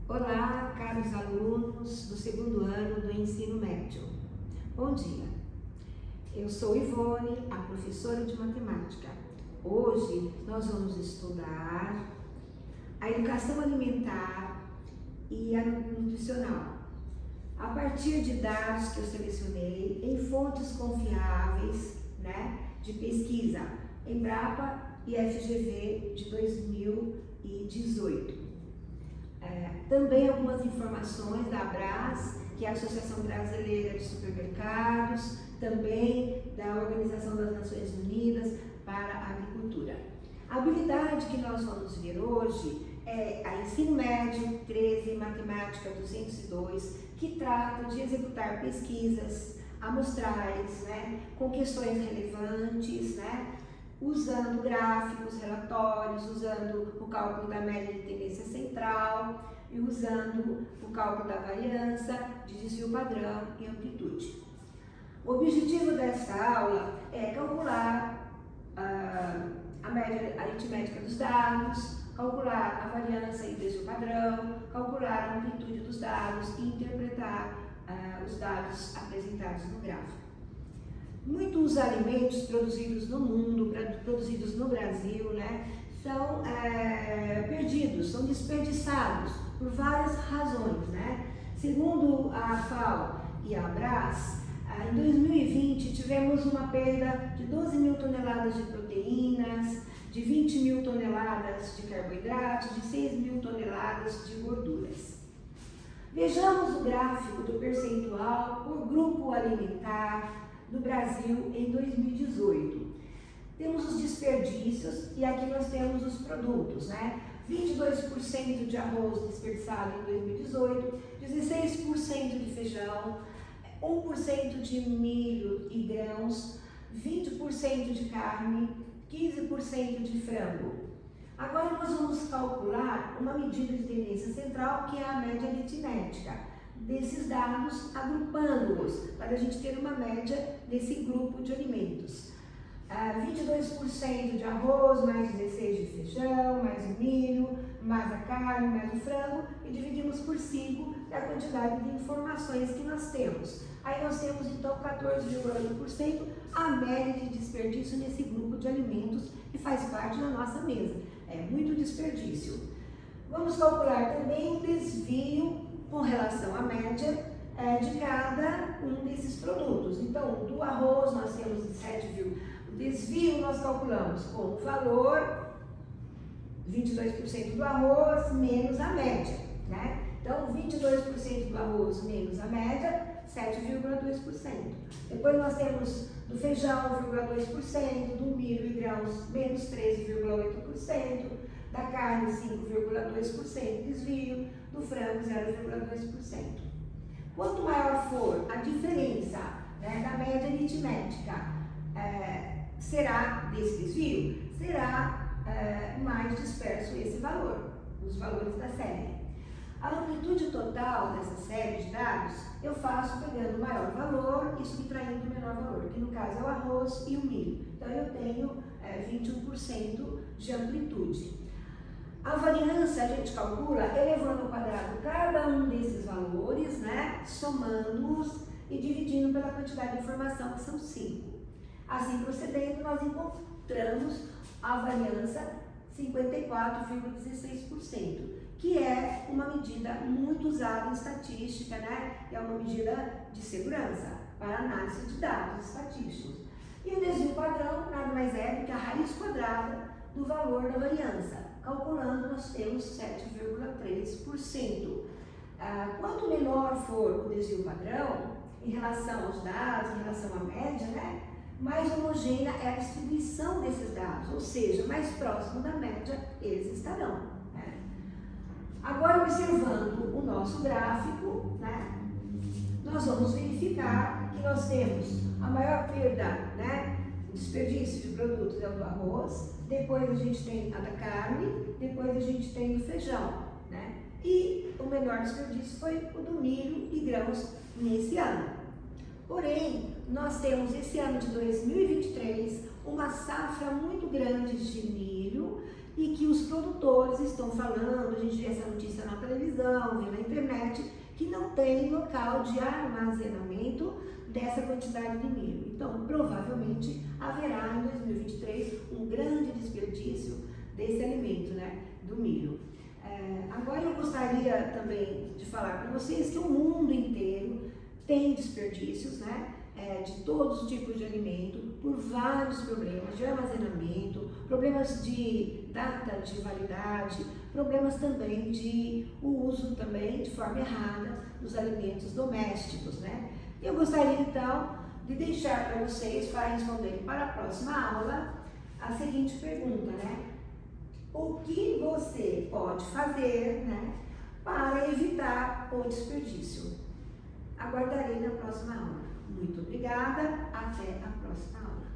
Olá, caros alunos do segundo ano do ensino médio. Bom dia. Eu sou Ivone, a professora de matemática. Hoje nós vamos estudar a educação alimentar e a nutricional, a partir de dados que eu selecionei em fontes confiáveis, de pesquisa, Embrapa e FGV de 2018. Também algumas informações da ABRAS, que é a Associação Brasileira de Supermercados, também da Organização das Nações Unidas para a Agricultura. A habilidade que nós vamos ver hoje é a Ensino Médio 13, Matemática 202, que trata de executar pesquisas amostrais, com questões relevantes, usando gráficos, relatórios, usando o cálculo da média de tendência central e usando o cálculo da variância, de desvio padrão e amplitude. O objetivo desta aula é calcular a média aritmética dos dados, calcular a variância e desvio padrão, calcular a amplitude dos dados e interpretar os dados apresentados no gráfico. Muitos alimentos produzidos no mundo, produzidos no Brasil, são perdidos, são desperdiçados por várias razões, Segundo a FAO e a ABRAS, em 2020 tivemos uma perda de 12 mil toneladas de proteínas, de 20 mil toneladas de carboidratos, de 6 mil toneladas de gorduras. Vejamos o gráfico do percentual por grupo alimentar do Brasil em 2018. Temos os desperdícios e aqui nós temos os produtos, 22% de arroz desperdiçado em 2018, 16% de feijão, 1% de milho e grãos, 20% de carne, 15% de frango. Agora nós vamos calcular uma medida de tendência central, que é a média aritmética desses dados, agrupando-os, para a gente ter uma média desse grupo de alimentos. 22% de arroz, mais 16% de feijão, mais o milho, mais a carne, mais o frango, e dividimos por 5 a quantidade de informações que nós temos. Aí nós temos então 14,1% a média de desperdício nesse grupo de alimentos que faz parte da nossa mesa. É muito desperdício. Vamos calcular também o desvio com relação à média de cada um desses produtos. Então, do arroz nós temos 7, o desvio nós calculamos com o valor 22% do arroz menos a média, Então, 22% do arroz menos a média, 7,2%. Depois nós temos do feijão, 0,2%, do milho e grãos, menos 13,8%, da carne, 5,2% desvio, do frango, 0,2%. Quanto maior for a diferença da média aritmética, será desse desvio, será mais disperso esse valor, os valores da série. A amplitude total dessa série de dados eu faço pegando o maior valor e subtraindo o menor valor, que no caso é o arroz e o milho. Então eu tenho 21% de amplitude. A variância a gente calcula elevando ao quadrado cada um desses valores, somando-os e dividindo pela quantidade de informação, que são 5. Assim procedendo, nós encontramos a variância 54,16%, que é uma medida muito usada em estatística, é uma medida de segurança para análise de dados estatísticos. E o desvio padrão nada mais é do que a raiz quadrada do valor da variância. Calculando, nós temos 7,3%. Quanto menor for o desvio padrão, em relação aos dados, em relação à média, mais homogênea é a distribuição desses dados, ou seja, mais próximo da média eles estarão. Agora, observando o nosso gráfico, nós vamos verificar que nós temos a maior perda, o desperdício de produtos é o do arroz, depois a gente tem a da carne, depois a gente tem o feijão, E o menor desperdício foi o do milho e grãos nesse ano. Porém, nós temos esse ano de 2023 uma safra muito grande de milho e que os produtores estão falando, a gente vê essa notícia na televisão, vê na internet, que não tem local de armazenamento dessa quantidade de milho. Então, provavelmente, haverá em 2023 um grande desperdício desse alimento, né, do milho. Agora eu gostaria também de falar para vocês que o mundo inteiro tem desperdícios, né, de todos os tipos de alimento, por vários problemas de armazenamento, problemas de data de validade, problemas também de o uso também de forma errada dos alimentos domésticos, né? Eu gostaria então de deixar para vocês, para responderem para a próxima aula, a seguinte pergunta, né? O que você pode fazer, né, para evitar o desperdício? Aguardarei na próxima aula. Muito obrigada, até a próxima aula.